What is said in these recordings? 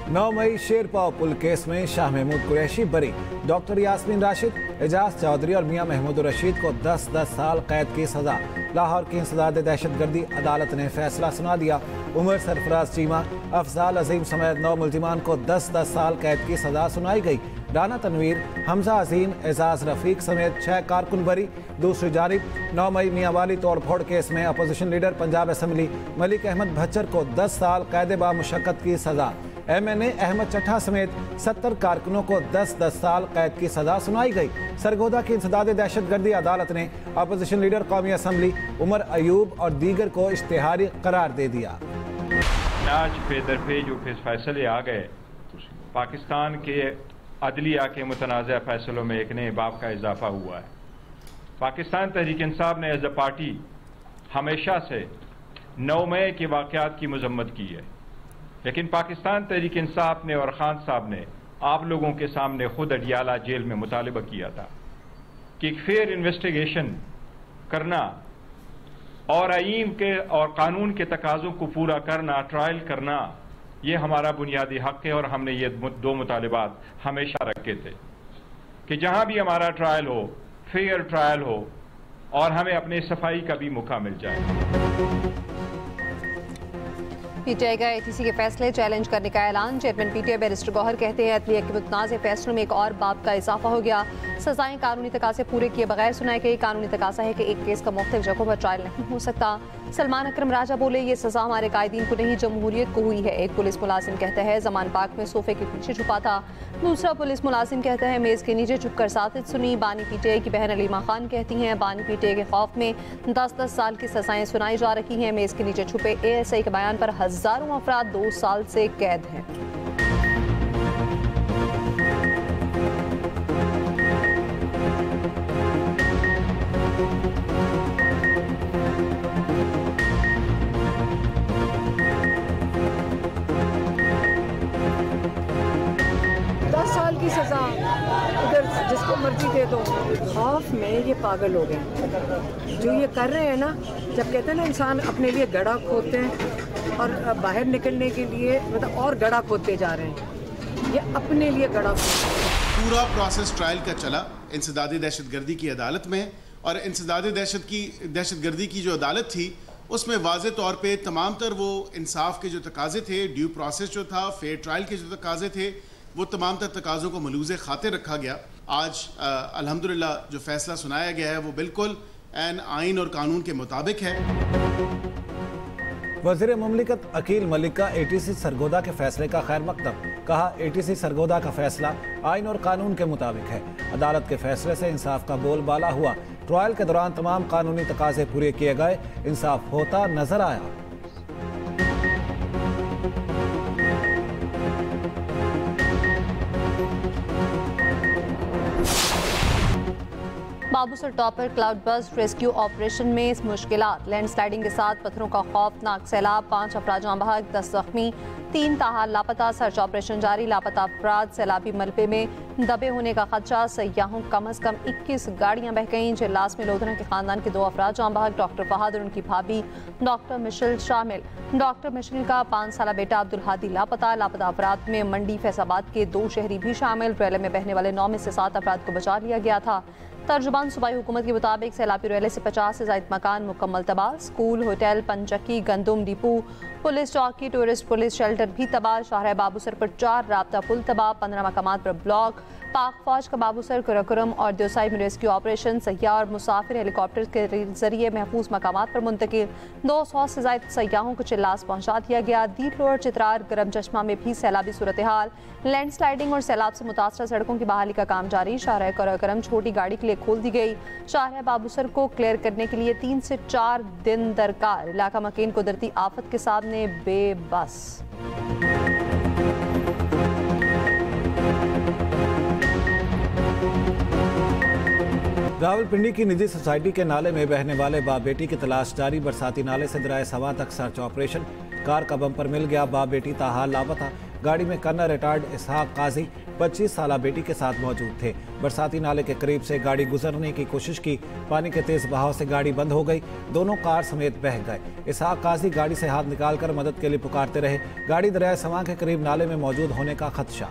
9 मई शेरपाव पुल case में शाह महमूद कुरैशी बरी, doctor Yasmin Rashid, Ejaz Chaudhary और मियां महमूद रशीद को 10-10 साल कैद की सजा। लाहौर की इंसदाद दहशतगर्दी अदालत ने फैसला सुना दिया। उमर सरफराज चीमा, अफजाल अजीम समेत 9 मुल्जिमान को 10-10 साल कैद की सजा सुनाई गई। राना तनवीर, हमजा अजीम, एजाज रफीक समेत 6 कारकुन बरी। दूसरी जानिब 9 मई मियांवाली तोड़फोड़ केस में opposition leader Punjab assembly Malik Ahmad Bhachar को 10 साल कैद बा मुशक्कत की सजा। MNA अहमद चट्ठा समेत 70 कारकुनों को 10-10 साल कैद की सजा सुनाई गई। सरगोदा की इंसदाद दहशतगर्दी अदालत ने अपोजिशन लीडर कौमी असम्बली उमर अयूब और दीगर को इश्तिहारी करार दे दिया। आज बेदरफे जो फैसले आ गए, पाकिस्तान के अदलिया के मुतनाज़ा फैसलों में एक नए बाब का इजाफा हुआ है। पाकिस्तान तहरीक इंसाफ ने एज अ पार्टी हमेशा से 9 मई के वाक़यात की मजम्मत की है, लेकिन पाकिस्तान तहरीक इंसाफ ने और खान साहब ने आप लोगों के सामने खुद अडियाला जेल में मुतालिबा किया था कि एक फेयर इन्वेस्टिगेशन करना और आईन के और कानून के तकाज़ों को पूरा करना, ट्रायल करना, ये हमारा बुनियादी हक है। और हमने ये 2 मुतालिबात हमेशा रखे थे कि जहां भी हमारा ट्रायल हो, फेयर ट्रायल हो और हमें अपने सफाई का भी मौका मिल जाए। पीटीआई का ATC के फैसले चैलेंज करने का ऐलान। चेयरमैन पीटीआई बैरिस्टर गौहर कहते हैं अदलिया के मुतनाज़ फैसलों में एक और बाब का इजाफा हो गया। सजाएं कानूनी तकाज़े पूरे किए बगैर सुनाई गई। कानूनी तकाज़ा है कि एक केस का मुख्तलिफ जगहों पर ट्रायल नहीं हो सकता। सलमान अकरम राजा बोले, ये सजा हमारे कायदीन को नहीं जमहूरियत को हुई है। एक पुलिस मुलाजिम कहता है जमान पाक में सोफे के पीछे छुपा था। दूसरा पुलिस मुलाजिम कहता है मेज़ के नीचे छुपकर साथित सुनी। बानी पीटीआई की बहन अलीमा खान कहती हैं बानी पीटीआई के खौफ में 10-10 साल की सजाएं सुनाई जा रही हैं। मेज़ के नीचे छुपे ASI के बयान पर हजारों अफराद 2 साल से कैद हैं। की सजा अगर जिसको मर्जी दे दो, खौफ में ये पागल हो गए जो ये कर रहे हैं ना। जब कहते हैं ना इंसान अपने लिए गड्ढा खोदते हैं और बाहर निकलने के लिए मतलब और गड्ढा खोदते जा रहे हैं, ये अपने लिए गड्ढा पूरा प्रोसेस ट्रायल का चला इंसदादी दहशतगर्दी की अदालत में। और इंसदादी दहशतगर्दी की जो अदालत थी उसमें वाज़े तौर पे तमाम तर वो इंसाफ के जो तकाजे थे, ड्यू प्रोसेस जो था, फेयर ट्रायल के जो तकाजे थे, वो तमाम तर तकाज़ों को मलूज़े खातिर रखा गया। आज अल्हम्दुलिल्लाह जो फैसला सुनाया गया है वो बिल्कुल आइन और कानून के मुताबिक है। वज़ीर मुमलिकत अकील मलिक का ATC सरगोदा के फैसले का खैर मकदम। कहा ATC सरगोदा का फैसला आइन और कानून के मुताबिक है। अदालत के फैसले से इंसाफ का बोलबाला हुआ। ट्रायल के दौरान तमाम कानूनी तकाजे पूरे किए गए, इंसाफ होता नजर आया। Babusar topper cloud burst rescue operation में मुश्किलात। लैंडस्लाइडिंग के साथ पत्थरों का खौफनाक सैलाब, 5 अफराद जाँ बहक, 10 जख्मी, 3 ताहाल लापता। सर्च ऑपरेशन जारी। लापता अफराद सैलाबी मलबे में दबे होने का खदशा। सयाहों कम अज कम 21 गाड़ियां बह गईं। जिलास में लोधना के खानदान के 2 अफराद जाँ बहक, डॉक्टर फहद और उनकी भाभी डॉक्टर मिशेल शामिल। डॉक्टर मिशेल का 5 साला बेटा अब्दुल हादी लापता। लापता अफराद में मंडी फैजाबाद के 2 शहरी भी शामिल। रैले में बहने वाले 9 में से 7 अफराद को बचा लिया गया था। तर्जुबान सूबाई हुकूमत के मुताबिक सैलाबी रैले से 50 से ज़ायद मकान मुकम्मल तबाह। स्कूल, होटल, पंचक्की, गंदुम डिपो, पुलिस चौकी, टूरिस्ट पुलिस शेल्टर भी तबाह। शाहराह बाबूसर पर 4 राब्ता पुल तबाह। 15 मकामात पर ब्लॉक। पाक फौज का बाबूसर, कुरकुरम और देवसाई में रेस्क्यू ऑपरेशन। सयाह और मुसाफिर हेलीकॉप्टर के जरिए महफूज मकामात पर मुंतकिल। 200 से ज़ायद सयाहों को चिल्लास पहुँचा दिया गया। दीपलोर, चित्रार, गरम चश्मा में भी सैलाबी सूरत हाल। लैंड स्लाइडिंग और सैलाब से मुतासर सड़कों की बहाली का काम जारी। शाहराह कुरकुरम छोटी गाड़ी के लिए खोल दी गई। शाहराह बाबूसर को क्लियर करने के लिए 3 से 4 दिन दरकार। इलाका मकीन कुदरती आफत के सामने बेबस। रावलपिंडी की निजी सोसाइटी के नाले में बहने वाले बाप बेटी की तलाश जारी। बरसाती नाले से दराए सवा तक सर्च ऑपरेशन। कार का बम्पर मिल गया, बाप बेटी ताहाल लापता। गाड़ी में कर्नल रिटायर्ड इसहाक काजी 25 साल बेटी के साथ मौजूद थे। बरसाती नाले के करीब से गाड़ी गुजरने की कोशिश की, पानी के तेज बहाव से गाड़ी बंद हो गई, दोनों कार समेत बह गए। इसहाक काजी गाड़ी से हाथ निकालकर मदद के लिए पुकारते रहे। गाड़ी दरिया समा के करीब नाले में मौजूद होने का खदशा।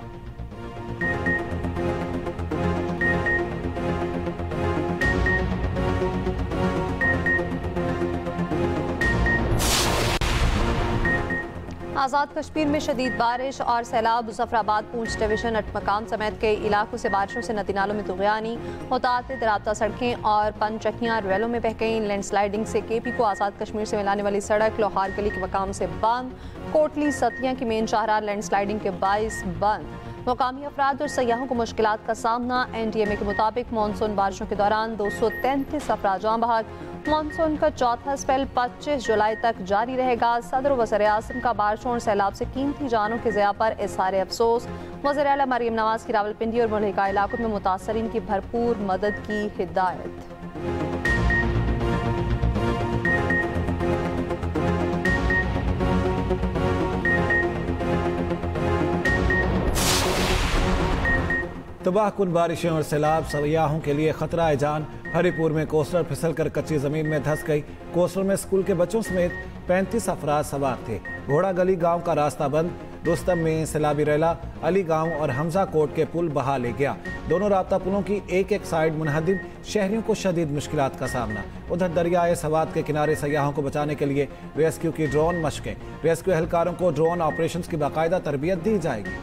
आज़ाद कश्मीर में शदीद बारिश और सैलाब। मुजफ्फराबाद, पूंछ डिवीजन, अटमकाम समेत कई इलाकों से बारिशों से नदी नालों में तुग़यानी, मुताअद्दिद राब्ता सड़कें और पनचक्कियाँ रेलों में बह गईं। लैंडस्लाइडिंग से KP को आज़ाद कश्मीर से मिलाने वाली सड़क लोहार गली के मकाम से बंद। कोटली सतिया की मेन शाहराह लैंडस्लाइडिंग के बाइस बंद। मुकामी अफराद और सयाहों को मुश्किलात का सामना। NDMA के मुताबिक मानसून बारिशों के दौरान 233 अफराद जाँ बहक। मानसून का चौथा स्पेल 25 जुलाई तक जारी रहेगा। सदर व वज़ीर-ए-आज़म का बारिशों और सैलाब से कीमती जानों के ज़िया पर इज़हार अफसोस। वज़ीर आला मरियम नवाज की रावलपिंडी और मुल्हिका इलाकों में मुतासरीन की भरपूर मदद की हिदायत। तबाह कुन बारिशें और सैलाब सयाहों के लिए खतरा है जान। हरिपुर में कोस्टर फिसलकर कच्ची जमीन में धंस गई। कोस्टर में स्कूल के बच्चों समेत 35 अफराद सवार थे। घोड़ा गली गांव का रास्ता बंद। रुस्तम में सैलाबी रेला अली गांव और हमजा कोट के पुल बहा ले गया। दोनों राब्ता पुलों की एक एक साइड मुनहदिम, शहरियों को शदीद मुश्किलात का सामना। उधर दरियाए सवात के किनारे सयाहों को बचाने के लिए रेस्क्यू की ड्रोन मशकें। रेस्क्यू एहलकारों को ड्रोन ऑपरेशन की बाकायदा तरबियत दी जाएगी।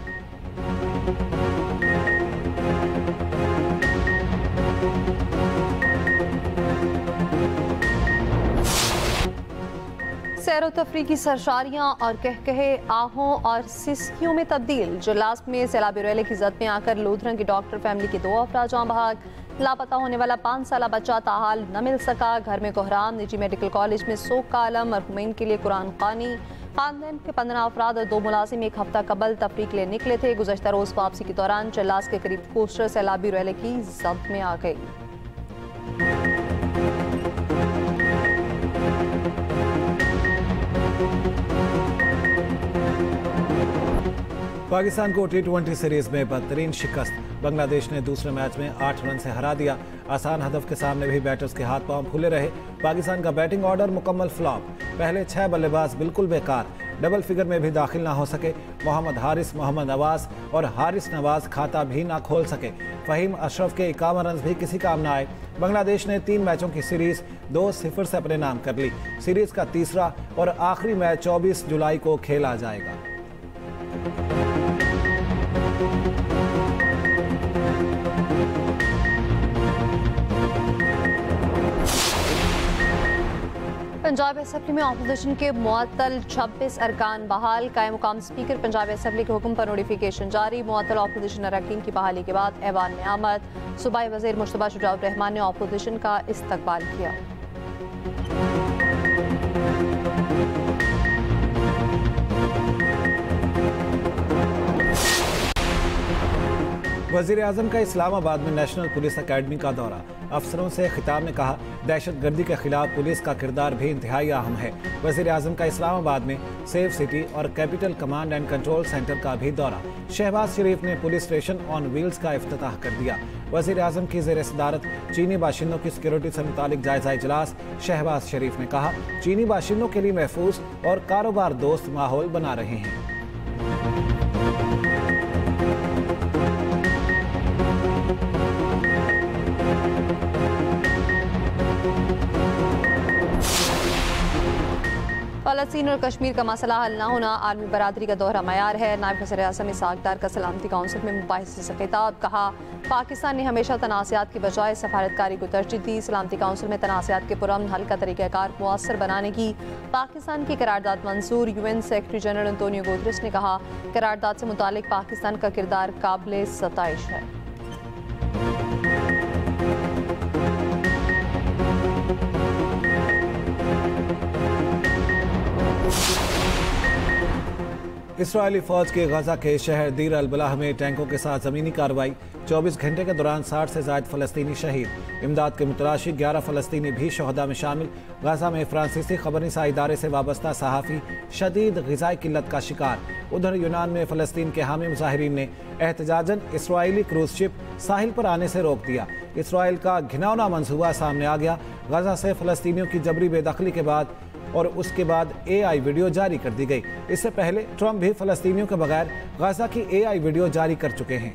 सैर व तफरीह की सरशारियाँ और कहकहे आहों और सिसकियों में तब्दील। जलास में सैलाबी रेले की जद में आकर लूधरन की डॉक्टर फैमिली के 2 अफराद जाँ बहक। लापता होने वाला 5 साल बच्चा ताहाल न मिल सका। घर में कोहराम। निजी मेडिकल कॉलेज में सोग का आलम। मरहुमैन के लिए कुरान खानी। खानदान के 15 अफराद और 2 मुलाजिम एक हफ्ता कबल तफरीह के लिए निकले थे। गुज़श्ता रोज वापसी के दौरान जलास के करीब कोस्टर सैलाबी रेले की जद में आ गई। पाकिस्तान को T20 सीरीज में बदतरीन शिकस्त। बांग्लादेश ने दूसरे मैच में 8 रन से हरा दिया। आसान हदफ के सामने भी बैटर्स के हाथ पांव फूले रहे। पाकिस्तान का बैटिंग ऑर्डर मुकम्मल फ्लॉप। पहले 6 बल्लेबाज बिल्कुल बेकार। डबल फिगर में भी दाखिल ना हो सके। मोहम्मद हारिस, मोहम्मद नवाज और हारिस नवाज खाता भी ना खोल सके। फहीम अशरफ के 51 रन भी किसी काम ना आए। बांग्लादेश ने 3 मैचों की सीरीज 2-0 से अपने नाम कर ली। सीरीज का तीसरा और आखिरी मैच 24 जुलाई को खेला जाएगा। पंजाब असेंबली में अपोजिशन के मुअत्तल 26 अरकान बहाल। कायम मुकाम स्पीकर पंजाब असेंबली के हुक्म पर नोटिफिकेशन जारी। मुअत्तल अपोजिशन अरकान की बहाली के बाद ऐवान में आमद। सूबाई वज़ीर मुश्तबा शुजाउर रहमान ने अपोजिशन का इस्तकबाल किया। वज़ीर आज़म का इस्लामाबाद में नेशनल पुलिस अकेडमी का दौरा। अफसरों से खिताब में कहा, दहशत गर्दी के खिलाफ पुलिस का किरदार भी इंतहाई अहम है। वज़ीर आज़म का इस्लामाबाद में सेफ सिटी और capital command and control centre का भी दौरा। शहबाज शरीफ ने पुलिस स्टेशन ऑन व्हील्स का इफ्तिताह कर दिया। वज़ीर आज़म की ज़ेर सदारत चीनी बाशिंदों की सिक्योरिटी से मुतालिक जायजा इजलास। शहबाज शरीफ ने कहा, चीनी बाशिंदों के लिए महफूज और कारोबार दोस्त माहौल बना रहे हैं। फ़लस्तीन और कश्मीर का मसला हल न होना आलमी बरादरी का दोहरा मयार है। नायब वज़ीर-ए-आज़म इसहाक डार का सलामती काउंसिल में मुबाहिसे से खिताब। कहा, पाकिस्तान ने हमेशा तनाज़ात की बजाय सफारतकारी को तरजीह दी। सलामती काउंसिल में तनाज़ात के पुरअमन हल का तरीक़ाकार मुअस्सर बनाने की पाकिस्तान की करारदाद मंजूर। UN secretary general Antonio Guterres ने कहा, करारदाद से मुतालिक पाकिस्तान का किरदार काबिल सताइश है। इसराइली फौज के गजा के शहर दीर अल बलाह में टैंकों के साथ ज़मीनी कार्रवाई। 24 घंटे के दौरान 60 से ज़ायद फ़लस्तीनी शहीद। इमदाद के मुतलाशी 11 फ़लस्तीनी भी शहदा में शामिल। गजा में फ्रांसीसी खबरनिसा इदारे से वाबस्ता सहाफ़ी शदीद ग़िज़ाई किल्लत का शिकार। उधर यूनान में फ़लस्तीन के हामी मुजाहिरीन ने एहतजाजन इसराइली क्रूज शिप साहिल पर आने से रोक दिया। इसराइल का घिनौना मंसूबा सामने आ गया। गाजा से फ़लस्तीनियों की जबरी बेदखली के बाद और उसके बाद AI वीडियो जारी कर दी गई। इससे पहले ट्रंप भी फ़लस्तीनियों के बगैर गाजा की AI वीडियो जारी कर चुके हैं।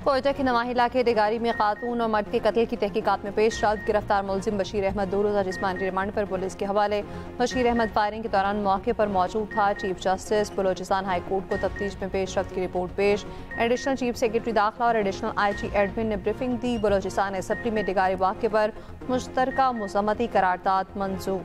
कोयटा के नवाही इलाके डेगारी में खातून और मर्द के कत्ल की तहकीकात में पेश रफ्त गिरफ्तार मुलजिम बशीर अहमद 2 रोज़ा जिस्मानी रिमांड पर पुलिस के हवाले। बशीर अहमद फायरिंग के दौरान मौके पर मौजूद था। Chief justice Balochistan high court को तफ्तीश में पेश रफ्त की रिपोर्ट पेश। एडिशनल चीफ सेक्रेटरी दाखिला और एडिशनल IG एडमिन ने ब्रीफिंग दी। बलोचिस्तान असम्बली में डेगारी वाक़े पर मुश्तरका मज़म्मती करारदाद मंजूर।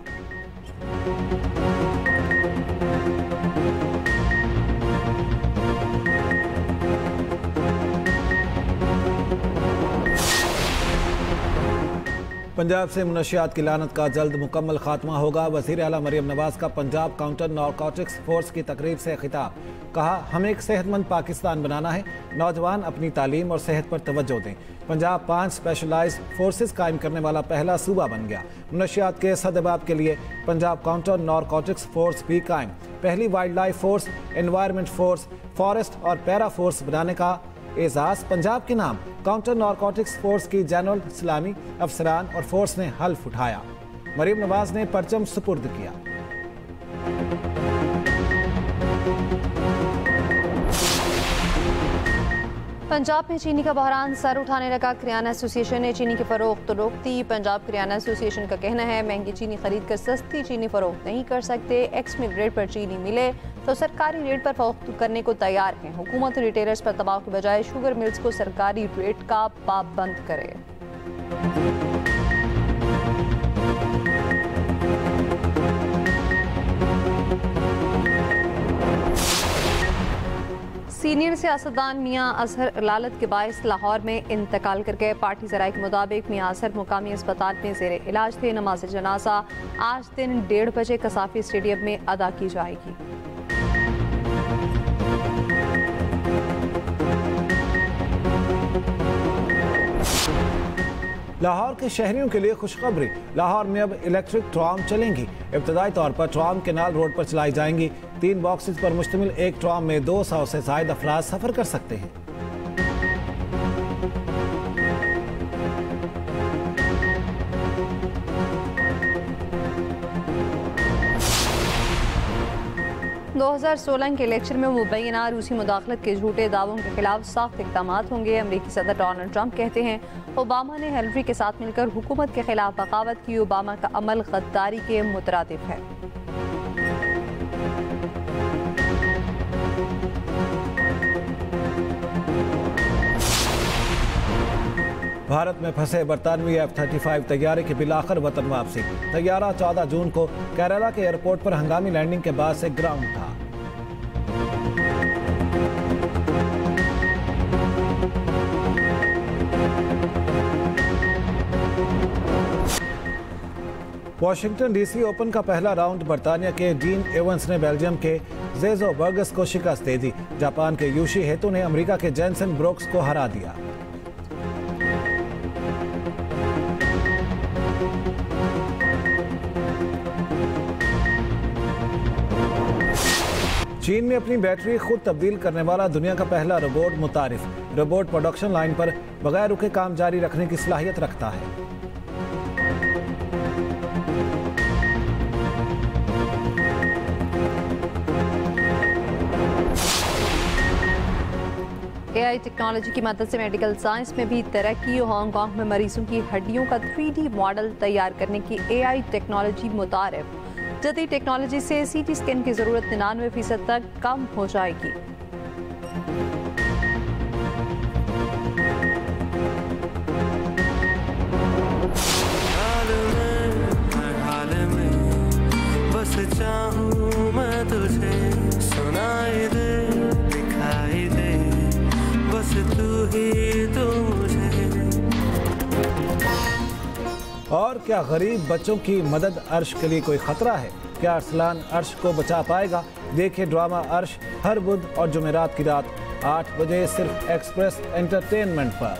पंजाब से मुनशियात की लानत का जल्द मुकम्मल खात्मा होगा। वज़ीर आला मरियम नवाज का पंजाब काउंटर नारकोटिक्स फोर्स की तकरीब से खिताब। कहा, हमें एक सेहतमंद पाकिस्तान बनाना है। नौजवान अपनी तालीम और सेहत पर तवज्जो दें। पंजाब 5 स्पेशलाइज्ड फोर्सेस कायम करने वाला पहला सूबा बन गया। मुनशियात के सदबाब के लिए पंजाब काउंटर नारकोटिक्स फोर्स भी कायम। पहली wild life force, environment force, forest और पैरा फोर्स बनाने का एजाज पंजाब के नाम काउंटर नारकोटिक्स फोर्स की जनरल इस्लामी अफसरान और फोर्स ने हल्फ उठाया। मरियम नवाज ने परचम सुपुर्द किया। पंजाब में चीनी का बहरान सर उठाने लगा। किराना एसोसिएशन ने चीनी की फरोख्त रोक दी। पंजाब किराना एसोसिएशन का कहना है, महंगी चीनी खरीद कर सस्ती चीनी फरोख्त नहीं कर सकते। एक्समिल रेट पर चीनी मिले तो सरकारी रेट पर फरोख्त करने को तैयार हैं। हुकूमत रिटेलर्स पर दबाव के बजाय शुगर मिल्स को सरकारी रेट का पाबंद करे। सीनियर सियासतदान मियां अजहर लालत के बायस लाहौर में इंतकाल कर गए। पार्टी ज़राए के मुताबिक मियां अजहर मुकामी अस्पताल में ज़ेरे इलाज थे। नमाज जनाजा आज दिन 1:30 बजे कसाफी स्टेडियम में अदा की जाएगी। लाहौर के शहरियों के लिए खुशखबरी। लाहौर में अब इलेक्ट्रिक ट्राम चलेंगी। इब्तदाई तौर पर ट्राम केनाल रोड पर चलाई जाएंगी। 3 बॉक्सेस पर मुश्तमिल एक ट्राम में 200 से ज़ायद अफराद सफ़र कर सकते हैं। – 2016 के इलेक्शन में मुबैना रूसी मुदाखलत के झूठे दावों के खिलाफ सख्त इक़दाम होंगे। अमरीकी सदर डोनाल्ड ट्रंप कहते हैं, ओबामा ने हिलरी के साथ मिलकर हुकूमत के खिलाफ बगावत की। ओबामा का अमल गद्दारी के मुतरादिफ है। भारत में फंसे बरतानवी F-35 तैयारे की बिलाखिर वतन वापसी। तैयारा 14 जून को केरला के एयरपोर्ट पर हंगामी लैंडिंग के बाद से ग्राउंड था। वॉशिंगटन DC ओपन का पहला राउंड बरतानिया के डीन एवंस ने बेल्जियम के जेजो बर्गस को शिकस्त दे दी। जापान के यूशी हेतु ने अमेरिका के जेनसन ब्रोक्स को हरा दिया। चीन में अपनी बैटरी खुद तब्दील करने वाला दुनिया का पहला रोबोट मुतारिफ। रोबोट प्रोडक्शन लाइन पर बगैर रुके काम जारी रखने की सलाहियत रखता है। AI टेक्नोलॉजी की मदद से मेडिकल साइंस में भी तरक्की। हांगकांग में मरीजों की हड्डियों का 3D मॉडल तैयार करने की AI टेक्नोलॉजी मुतारिफ। जदीद टेक्नोलॉजी से CT स्कैन की जरूरत 99% तक कम हो जाएगी। बस चाहूं मैं तुझे, सुनाई दे दिखाई दे, बस तू ही तू मुझे। और क्या गरीब बच्चों की मदद अर्श के लिए कोई खतरा है? क्या अरसलान अर्श को बचा पाएगा? देखिए ड्रामा अर्श हर बुध और जुमेरात की रात 8 बजे सिर्फ एक्सप्रेस एंटरटेनमेंट पर।